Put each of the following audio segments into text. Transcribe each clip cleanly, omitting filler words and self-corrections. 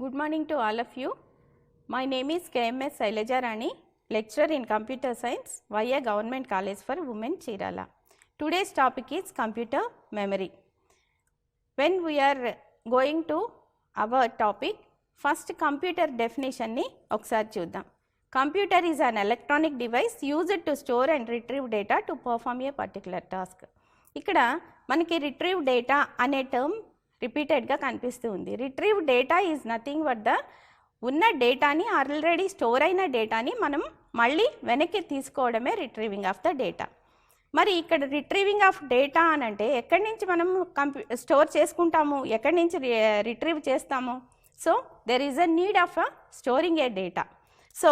Good morning to all of you. My name is KMS Sailaja Rani, lecturer in Computer Science via Government College for Women, Chirala. Today's topic is computer memory. When we are going to our topic, first computer definition ni okkasari chuddam. Computer is an electronic device used to store and retrieve data to perform a particular task. ఇక్కడ మనకి retrieve data అనే term రిపీటెడ్గా కనిపిస్తూ ఉంది. Retrieve data is nothing but the ఉన్న డేటాని already store అయిన డేటాని మనం మళ్ళీ వెనక్కి తీసుకోవడమే రిట్రీవింగ్ ఆఫ్ ద డేటా. మరి ఇక్కడ రిట్రీవింగ్ ఆఫ్ డేటా అని అంటే ఎక్కడి నుంచి మనం స్టోర్ చేసుకుంటాము, ఎక్కడి నుంచి రిట్రీవ్ చేస్తాము. So there is a need of storing A data. So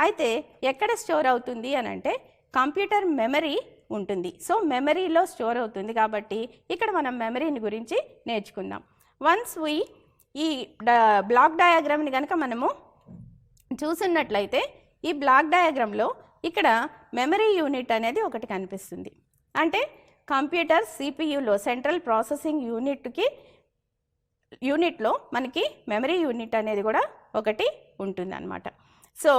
అయితే ఎక్కడ స్టోర్ అవుతుంది అని అంటే కంప్యూటర్ మెమరీ ఉంటుంది. సో మెమరీలో స్టోర్ అవుతుంది కాబట్టి ఇక్కడ మనం మెమరీని గురించి నేర్చుకుందాం. వన్స్ ఈ బ్లాక్ డయాగ్రామ్ని కనుక మనము చూసినట్లయితే ఈ బ్లాక్ డయాగ్రామ్లో ఇక్కడ మెమరీ యూనిట్ అనేది ఒకటి కనిపిస్తుంది. అంటే కంప్యూటర్ సిపియులో సెంట్రల్ ప్రాసెసింగ్ యూనిట్లో మనకి మెమరీ యూనిట్ అనేది కూడా ఒకటి ఉంటుంది అన్నమాట. సో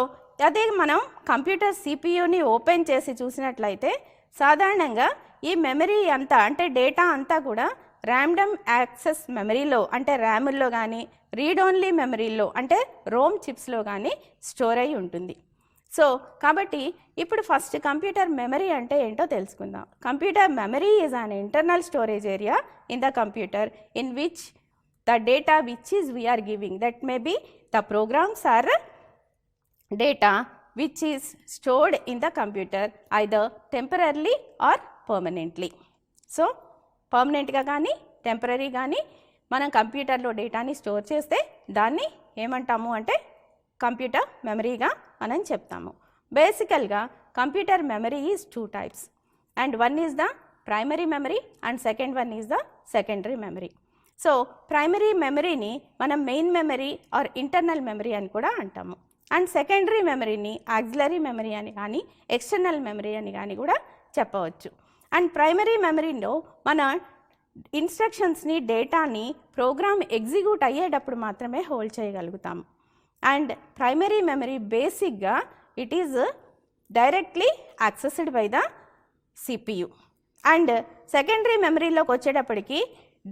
అదే మనం కంప్యూటర్ సిపియుని ఓపెన్ చేసి చూసినట్లయితే సాధారణంగా ఈ మెమరీ అంతా అంటే డేటా అంతా కూడా ర్యాండమ్ యాక్సెస్ మెమరీలో అంటే ర్యాముల్లో కానీ రీడ్ ఓన్లీ మెమరీలో అంటే రోమ్ చిప్స్లో కానీ స్టోర్ అయి ఉంటుంది. సో కాబట్టి ఇప్పుడు ఫస్ట్ కంప్యూటర్ మెమరీ అంటే ఏంటో తెలుసుకుందాం. Computer memory is an internal storage area in the computer in which the data which is we are giving that may be the programs are data which is stored in the computer either temporarily or permanently. So permanent గా కానీ temporary కానీ మనం కంప్యూటర్లో డేటాని store చేస్తే దాన్ని ఏమంటాము అంటే కంప్యూటర్ మెమరీగా మనం చెప్తాము. బేసికల్గా computer memory is 2 types and one is the primary memory and second one is the secondary memory. So primary మెమరీని మనం main memory or internal memory అని కూడా అంటాము. అండ్ సెకండరీ మెమరీని ఆక్సిలరీ మెమరీ అని కానీ ఎక్స్టర్నల్ మెమరీ అని కానీ కూడా చెప్పవచ్చు. అండ్ ప్రైమరీ మెమరీలో మన ఇన్స్ట్రక్షన్స్ని డేటాని ప్రోగ్రామ్ ఎగ్జిక్యూట్ అయ్యేటప్పుడు మాత్రమే హోల్డ్ చేయగలుగుతాము. అండ్ ప్రైమరీ మెమరీ బేసిక్గా it is directly accessed by the CPU. And secondary మెమరీలోకి వచ్చేటప్పటికి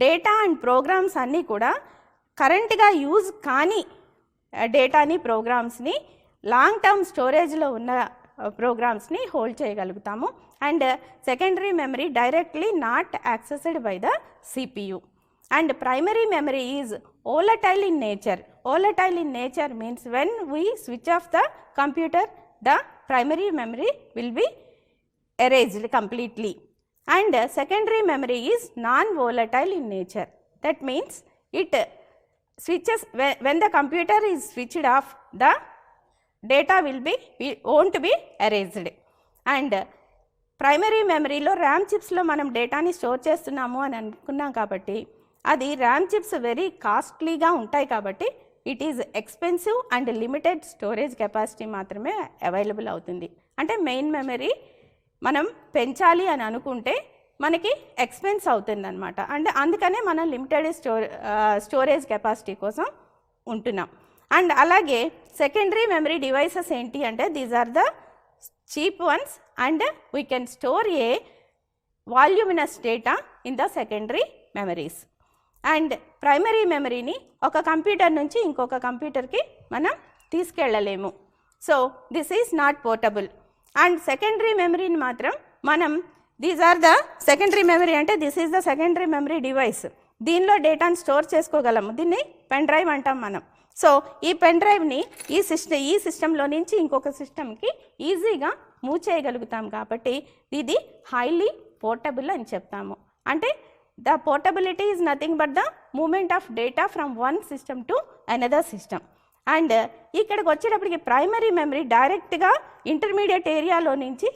డేటా అండ్ ప్రోగ్రామ్స్ అన్నీ కూడా కరెంట్గా యూజ్ కానీ డేటాని ప్రోగ్రామ్స్ని లాంగ్ టర్మ్ స్టోరేజ్లో ఉన్న ప్రోగ్రామ్స్ని హోల్డ్ చేయగలుగుతాము. And secondary memory directly not accessed by the CPU. And primary memory is volatile in nature. Volatile in nature means when we switch off the computer the primary memory will be erased completely. And secondary memory is non-volatile in nature. That means it switches when the computer is switched off, the data won't be erased. And primary మెమరీలో RAM చిప్స్లో మనం డేటాని store చేస్తున్నాము అని అనుకున్నాం కాబట్టి అది RAM chips very కాస్ట్లీగా ఉంటాయి కాబట్టి it is expensive and limited storage capacity మాత్రమే అవైలబుల్ అవుతుంది. అంటే మెయిన్ మెమరీ మనం పెంచాలి అని అనుకుంటే మనకి ఎక్స్పెన్స్ అవుతుంది అనమాట. అంటే అందుకనే మనం లిమిటెడ్ స్టోరేజ్ కెపాసిటీ కోసం ఉంటున్నాం. అండ్ అలాగే సెకండరీ మెమరీ డివైసెస్ ఏంటి అంటే these are the cheap ones and we can store a voluminous data in the secondary memories. And primary మెమరీని ఒక కంప్యూటర్ నుంచి ఇంకొక కంప్యూటర్కి మనం తీసుకెళ్ళలేము. So this is not portable. And secondary మెమరీని మాత్రం మనం these are the secondary memory అంటే this is the secondary memory device. దీనిలో డేటాను స్టోర్ చేసుకోగలము. దీన్ని పెన్ డ్రైవ్ అంటాం మనం. సో ఈ పెన్ డ్రైవ్ని ఈ సిస్టంలో నుంచి ఇంకొక సిస్టమ్కి ఈజీగా మూవ్ చేయగలుగుతాం కాబట్టి ఇది హైలీ పోర్టబుల్ అని చెప్తాము. అంటే the portability is nothing but the moment of data from one system to another system. And ఇక్కడికి వచ్చేటప్పటికి ప్రైమరీ మెమరీ డైరెక్ట్గా ఇంటర్మీడియట్ ఏరియాలో నుంచి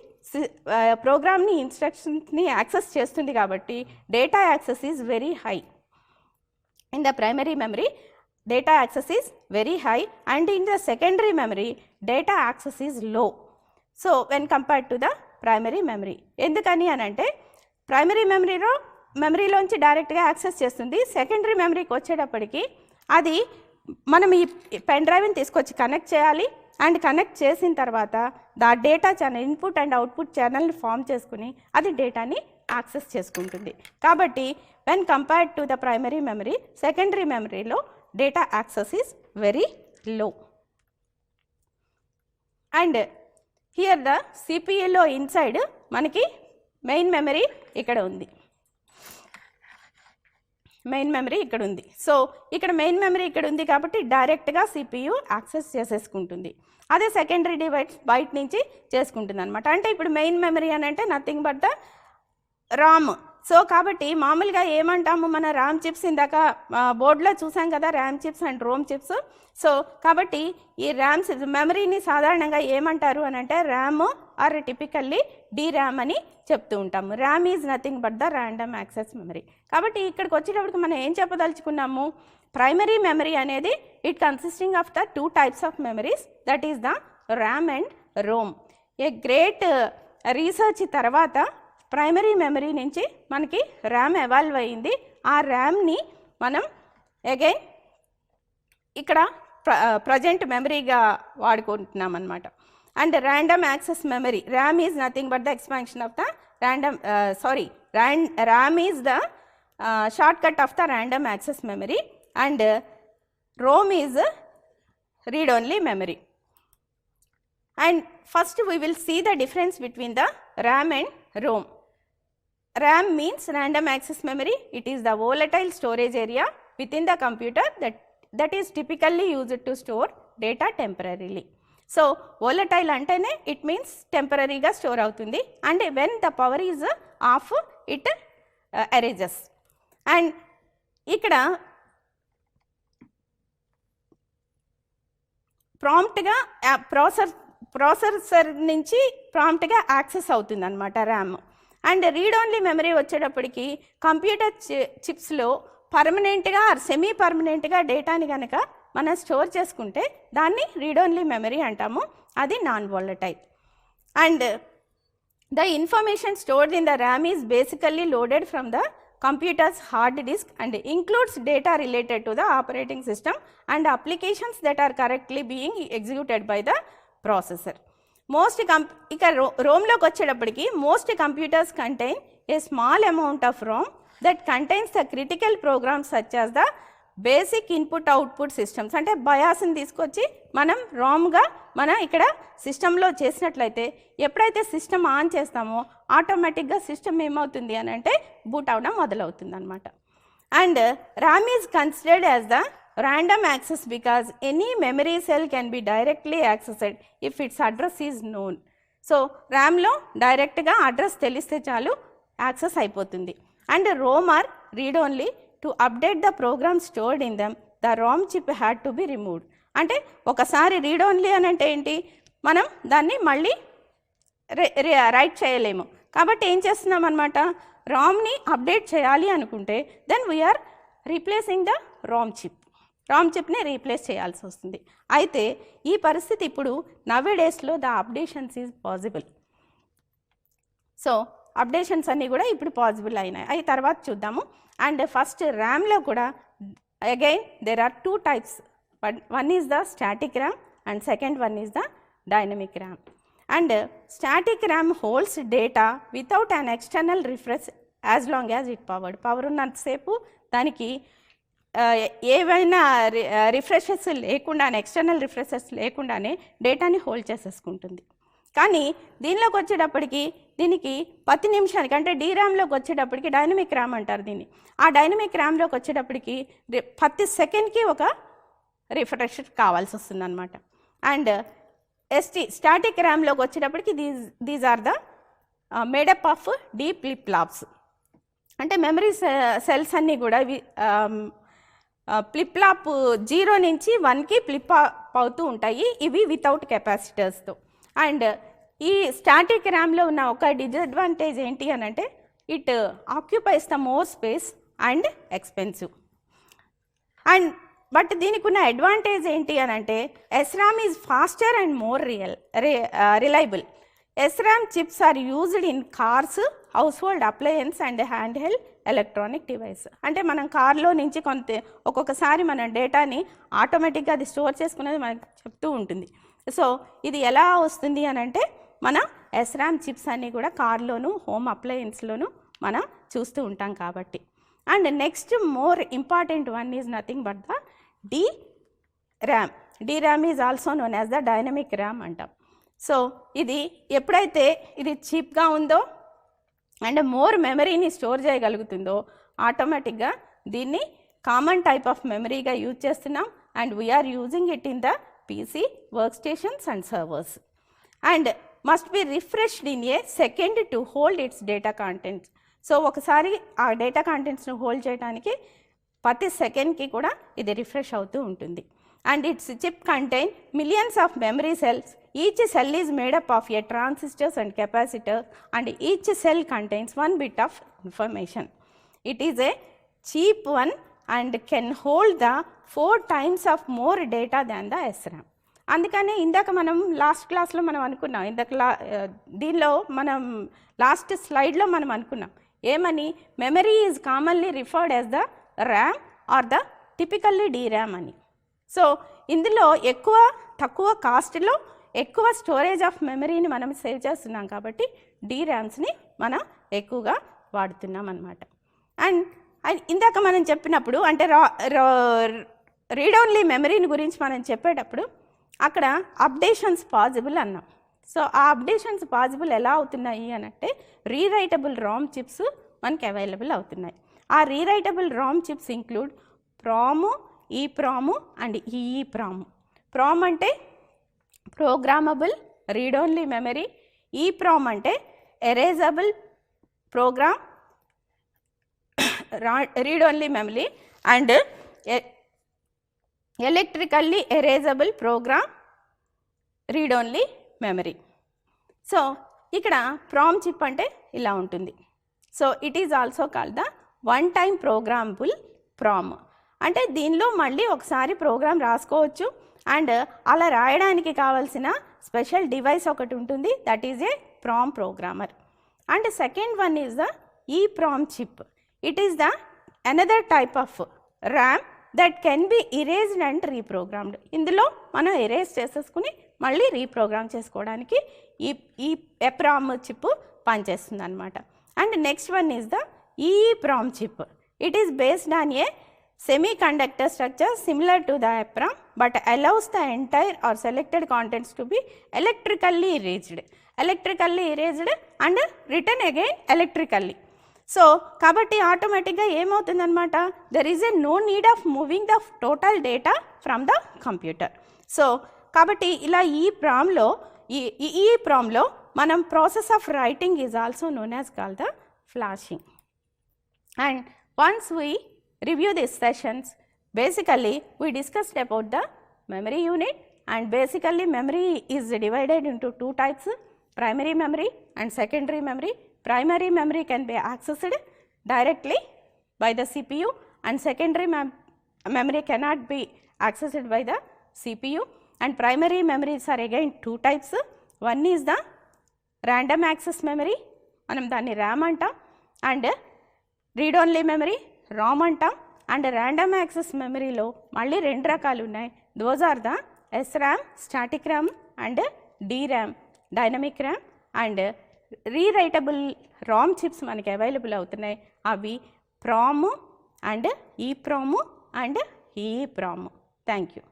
ప్రోగ్రామ్ని ఇన్స్ట్రక్షన్స్ని యాక్సెస్ చేస్తుంది కాబట్టి data access is very high. In the primary memory data access is very high and in the secondary memory data access is low. So when compared to the primary memory. ఎందుకని అని అంటే primary మెమరీలోంచి డైరెక్ట్గా access చేస్తుంది. Secondary మెమరీకి వచ్చేటప్పటికి అది మనం ఈ పెన్ డ్రైవ్ని తీసుకొచ్చి కనెక్ట్ చేయాలి. అండ్ కనెక్ట్ చేసిన తర్వాత the data channel input and output ఛానల్ని ఫామ్ చేసుకుని అది డేటాని యాక్సెస్ చేసుకుంటుంది. కాబట్టి when compared to the primary memory, secondary మెమరీలో data access is very low. And here the సిపియులో ఇన్సైడ్ మనకి మెయిన్ మెమరీ ఇక్కడ ఉంది. మెయిన్ మెమరీ ఇక్కడ ఉంది. సో ఇక్కడ మెయిన్ మెమరీ ఇక్కడ ఉంది కాబట్టి డైరెక్ట్గా సిపియు యాక్సెస్ చేసేసుకుంటుంది. అదే సెకండరీ డివైస్ బయట నుంచి చేసుకుంటుంది అనమాట. అంటే ఇప్పుడు మెయిన్ మెమరీ అని అంటే nothing but the Ram. So కాబట్టి మామూలుగా ఏమంటాము, మన ర్యామ్ చిప్స్ ఇందాక బోర్డులో చూసాం కదా, RAM chips and Rome chips. So కాబట్టి ఈ ర్యామ్స్ మెమరీని సాధారణంగా ఏమంటారు అని అంటే ర్యామ్ ఆర్ టిపికల్లీ DRAM అని చెప్తూ ఉంటాము. RAM is nothing but the random access memory. కాబట్టి ఇక్కడికి వచ్చేటప్పటికి మనం ఏం చెప్పదలుచుకున్నాము, ప్రైమరీ మెమరీ అనేది it consisting of the 2 types of memories, that is the RAM and Rome. A great research తర్వాత ప్రైమరీ మెమరీ నుంచి మనకి ర్యామ్ ఎవాల్వ్ అయ్యింది. ఆ ర్యామ్ని మనం అగైన్ ఇక్కడ ప్రజెంట్ మెమరీగా వాడుకుంటున్నాం అనమాట. And random access memory, RAM is nothing but the expansion of the random RAM is the short cut off the random access memory and Rome is read only memory. And first we will see the difference between the RAM and ROM. RAM means random access memory. It is the volatile storage area within the computer that is typically used to store data temporarily. So volatile antene it means temporary ga store avutundi, and when the power is off it erases. And ikkada ప్రాంప్ట్గా processor నుంచి ప్రాంప్ట్గా access అవుతుంది అనమాట RAM. And read only memory వచ్చేటప్పటికి computer చిప్స్లో పర్మనెంట్గా or semi పర్మనెంట్గా డేటాని కనుక మనం స్టోర్ చేసుకుంటే దాన్ని రీడ్ ఓన్లీ మెమరీ అంటాము. అది non volatile. And the information stored in the RAM is basically loaded from the computer's hard disk and includes data related to the operating system and applications that are correctly being executed by the processor. Most ROM loki vachedappadiki most computers contain a small amount of ROM that contains the critical programs such as the basic input output systems. అంటే బయాస్ని తీసుకొచ్చి మనం రామ్గా మనం ఇక్కడ సిస్టంలో చేసినట్లయితే ఎప్పుడైతే system on చేస్తామో ఆటోమేటిక్గా సిస్టమ్ ఏమవుతుంది అని అంటే బూట్ అవడం మొదలవుతుంది అనమాట. And RAM is considered as the random access because any memory cell can be directly accessed if its address is known. So ర్యామ్లో డైరెక్ట్గా అడ్రస్ తెలిస్తే చాలు యాక్సెస్ అయిపోతుంది. And ROM or read only. To update the program stored in them, the ROM chip had to be removed. అంటే ఒకసారి read only అని అంటే ఏంటి, మనం దాన్ని మళ్ళీ రైట్ చేయలేము. కాబట్టి ఏం చేస్తున్నాం అనమాట, రామ్ని అప్డేట్ చేయాలి అనుకుంటే then we are replacing the RAM చిప్ని రీప్లేస్ చేయాల్సి వస్తుంది. అయితే ఈ పరిస్థితి ఇప్పుడు నవ్ డేస్లో the updations is possible. So updations అన్నీ కూడా ఇప్పుడు పాసిబుల్ అయినాయి. అవి తర్వాత చూద్దాము. అండ్ ఫస్ట్ ర్యామ్లో కూడా again there are 2 types. One is the static RAM and second one is the dynamic RAM. And static RAM holds data without an external refresh as long as it power ఉన్నంతసేపు దానికి ఏవైనా refreshes లేకుండానే external refreshes లేకుండానే డేటాని hold చేసేసుకుంటుంది. కానీ దీనిలోకి వచ్చేటప్పటికి దీనికి 10 నిమిషానికి అంటే DRAMలోకి వచ్చేటప్పటికి డైనమిక్ ర్యామ్ అంటారు దీన్ని. ఆ డైనమిక్ ర్యామ్లోకి వచ్చేటప్పటికి 10 సెకండ్కి ఒక రిఫ్రెష్ కావాల్సి వస్తుంది అనమాట. అండ్ స్టాటిక్ ర్యామ్లోకి వచ్చేటప్పటికి these are the made up of the flip flops. అంటే మెమరీ సెల్స్ అన్నీ కూడా ఫ్లిప్ ఫ్లాప్ 0 నుంచి 1కి ఫ్లిప్ అవుతూ ఉంటాయి. ఇవి వితౌట్ కెపాసిటర్స్తో. అండ్ ఈ స్టాటిక్ ర్యామ్లో ఉన్న ఒక డిసడ్వాంటేజ్ ఏంటి అని అంటే it occupies the more space and expensive. And but దీనికి ఉన్న అడ్వాంటేజ్ ఏంటి అని అంటే SRAM is faster and more reliable. SRAM chips are used in cars, household appliance and hand held electronic device. అంటే మనం కార్లో నుంచి ఒక్కొక్కసారి మన డేటాని ఆటోమేటిక్గా అది స్టోర్ చేసుకునేది మనకు చెప్తూ ఉంటుంది. సో ఇది ఎలా వస్తుంది అని అంటే మన SRAM చిప్స్ అన్నీ కూడా కార్లోను హోమ్ అప్లయన్స్లోను మనం చూస్తూ ఉంటాం కాబట్టి. And next more important one is nothing but the DRAM. DRAM is also known as the dynamic RAM అంటాం. సో ఇది ఎప్పుడైతే ఇది చీప్గా ఉందో అండ్ మోర్ మెమరీని స్టోర్ చేయగలుగుతుందో ఆటోమేటిక్గా దీన్ని కామన్ టైప్ ఆఫ్ మెమరీగా యూజ్ చేస్తున్నాం and we're using it in the PC workstations and servers and must be refreshed in a second to hold its data contents. So ఒకసారి ఆ data కంటెంట్స్ను hold చేయడానికి ప్రతి సెకండ్కి కూడా ఇది రిఫ్రెష్ అవుతూ ఉంటుంది. And it's chip contain millions of memory cells. Each cell is made up of A transistors and capacitors and each cell contains 1 bit of information. It is a cheap one and can hold the 4 times of more data than the SRAM. అందుకనే ఇందాక మనం last క్లాస్లో మనం అనుకున్నాం, దీనిలో మనం last స్లైడ్లో మనం అనుకున్నాం ఏమని, memory is commonly referred as the RAM or the typically DRAM అని. సో ఇందులో తక్కువ కాస్ట్లో ఎక్కువ స్టోరేజ్ ఆఫ్ మెమరీని మనం సేవ్ చేస్తున్నాం కాబట్టి DRAMస్ని మనం ఎక్కువగా వాడుతున్నాం అన్నమాట. అండ్ ఇందాక మనం చెప్పినప్పుడు అంటే రీడ్ ఓన్లీ మెమరీని గురించి మనం చెప్పేటప్పుడు అక్కడ అప్డేషన్స్ పాసిబుల్ అన్నాం. సో ఆ అప్డేషన్స్ పాసిబుల్ ఎలా అవుతున్నాయి అని అంటే రీరైటబుల్ రామ్ చిప్స్ మనకి అవైలబుల్ అవుతున్నాయి. ఆ rewritable RAM chips include PROM, EEPROM and EEPROM. PROM అంటే programmable read only memory, EEPROM అంటే erasable program read only memory and electrically erasable program read only memory. So ఇక్కడ PROM chip అంటే ఇలా ఉంటుంది. So it is also called the one time programmable PROM. అంటే దీనిలో మళ్ళీ ఒకసారి ప్రోగ్రామ్ రాసుకోవచ్చు అండ్ అలా రాయడానికి కావాల్సిన స్పెషల్ డివైస్ ఒకటి ఉంటుంది, that is a PROM programmer. And second one is the EEPROM chip. It is the another type of RAM that can be erased and reprogrammed. ఇందులో మనం ఎరేజ్ చేసేసుకుని మళ్ళీ రీప్రోగ్రామ్ చేసుకోవడానికి ఈ EEPROM చిప్ పనిచేస్తుంది అనమాట. And next one is the EEPROM chip. It is based on a semiconductor structure similar to the EEPROM but allows the entire or selected contents to be electrically erased and written again electrically. So కాబట్టి ఆటోమేటిక్గా ఏమవుతుందన్నమాట, there is a no need of moving the total data from the computer. So కాబట్టి ఇలా EEPROMలో మనం process of writing is also known as called the flashing. And once we review these sessions, basically we discussed about the memory unit and basically memory is divided into 2 types, primary memory and secondary memory. Primary memory can be accessed directly by the CPU and secondary memory cannot be accessed by the CPU. And primary memories are again 2 types. One is the random access memory, manam danni RAM antam, and read only memory ROM అంటాం. And random access మెమరీలో మళ్ళీ 2 రకాలు ఉన్నాయి. Those are the SRAM static RAM and DRAM dynamic RAM. And rewritable RAM chips మనకి available అవుతున్నాయి, అవి PROM and EEPROM and EEPROM. Thank you.